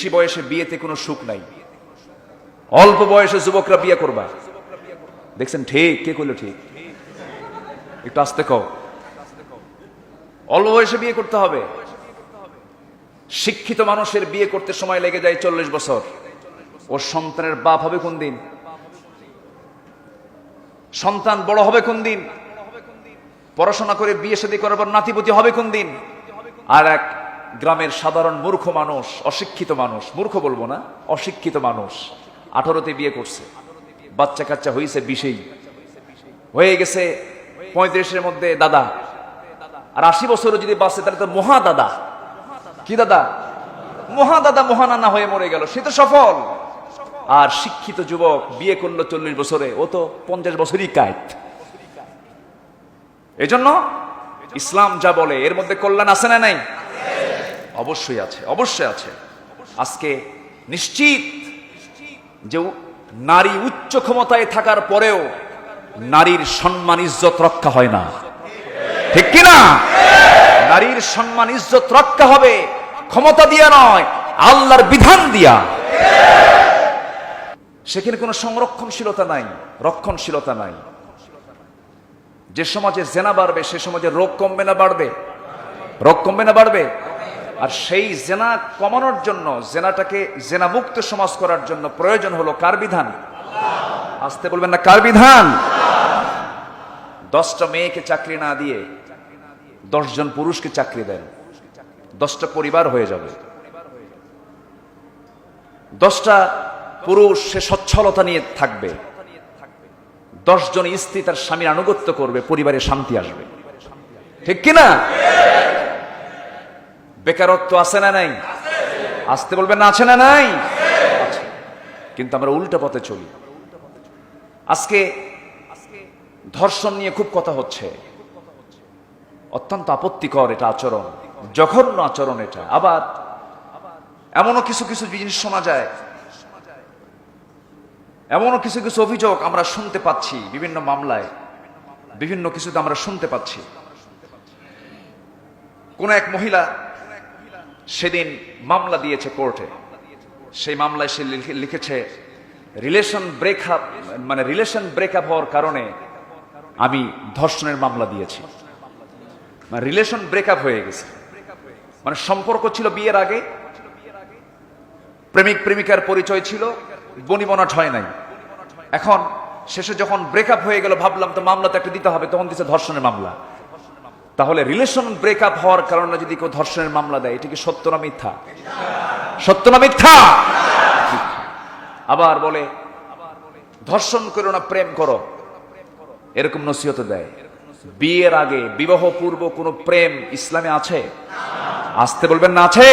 বেশি বয়সে বিয়েতে কোনো সুখ নাই, অল্প বয়সে যুবকরা বিয়ে করবা। দেখছেন ঠিক? কে করলো ঠিক? একটু আস্তে কও। অল্প বয়সে বিয়ে করতে হবে। শিক্ষিত মানুষের বিয়ে করতে সময় লেগে যায় 40 বছর। ওর সন্তানের বাপ হবে কোন দিন? সন্তান বড় হবে কোন দিন? পড়াশোনা করে বিয়ে শাদী করার পর নাতিপতি হবে কোন দিন? আর এক গ্রামের সাধারণ মূর্খ মানুষ, অশিক্ষিত মানুষ, মূর্খ বলবো না, অশিক্ষিত মানুষ 18তে বিয়ে করছে, বাচ্চা কাচ্চা হয়েছে 20-এই, হয়ে গেছে 35-এর মধ্যে দাদা, আর 80 বছরও যদি বাঁচে তাহলে তো মহা দাদা। কি দাদা? মহা দাদা, মহানানা হয়ে মরে গেল, সে তো সফল। আর শিক্ষিত যুবক বিয়ে করলো 40 বছরে, ও তো 50 বছরই কায়ত। এজন্য ইসলাম যা বলে এর মধ্যে কল্যাণ আছে না নাই? অবশ্যই আছে, অবশ্যই আছে। আজকে নিশ্চিত যে নারী উচ্চ ক্ষমতায় থাকার পরেও নারীর সম্মান ইজ্জত রক্ষা হয় না, ঠিক কিনা? নারীর সম্মান ইজ্জত রক্ষা হবে ক্ষমতা দিয়া নয়, আল্লাহর বিধান দিয়া। সেখানে কোনো সংরক্ষণশীলতা নাই, রক্ষণশীলতা নাই। যে সমাজে জেনা বাড়বে সে সমাজে রোগ কমবে না বাড়বে? রোগ কমবে না বাড়বে? আর সেই জেনা কমানোর জন্য, জেনাটাকে জেনা মুক্ত সমাজ করার জন্য প্রয়োজন হলো কার বিধান? আসতে বলবেন না, কার বিধান? 10টা মেয়েকে চাকরি না দিয়ে 10 জন পুরুষকে চাকরি দেন, 10টা পরিবার হয়ে যাবে। 10টা পুরুষ সে সচ্ছলতা নিয়ে থাকবে, 10 জন স্ত্রী তার স্বামীর আনুগত্য করবে, পরিবারে শান্তি আসবে, ঠিক কিনা? বেকারত্ব আছে না নাই? আসতে বলবেন না, আছে না নাই? কিন্তু আমরা উল্টা পথে চলি। আজকে ধর্ষণ নিয়ে খুব কথা হচ্ছে, অত্যন্ত আপত্তিকর এটা আচরণ, জঘন্য আচরণ এটা। আবার এমনও কিছু কিছু জিনিস শোনা যায়, এমনও কিছু কিছু অভিযোগ আমরা শুনতে পাচ্ছি বিভিন্ন মামলায়, বিভিন্ন কিছুতে আমরা শুনতে পাচ্ছি। কোন এক মহিলা সেদিন মামলা দিয়েছে কোর্টে, সেই মামলায় সে লিখেছে রিলেশন ব্রেকআপ, মানে রিলেশন ব্রেকআপ হওয়ার কারণে আমি ধর্ষণের মামলা দিয়েছি। মানে রিলেশন ব্রেকআপ হয়ে গেছে, মানে সম্পর্ক ছিল বিয়ের আগে, প্রেমিক প্রেমিকার পরিচয় ছিল, বনিবনাট হয় নাই। এখন শেষে যখন ব্রেকআপ হয়ে গেল, ভাবলাম তো মামলা তো একটা দিতে হবে, তখন দিচ্ছে ধর্ষণের মামলা। তাহলে রিলেশন ব্রেকআপ হওয়ার কারণে যদি কেউ ধর্ষণের মামলা দেয়, এটা কি সত্য না মিথ্যা? সত্য না মিথ্যা? আবার বলে ধর্ষণ করো না, প্রেম করো, এরকম নসিহত দেয়। বিয়ের আগে, বিবাহ পূর্ব কোনো প্রেম ইসলামে আছে? আসতে বলবেন না, আছে?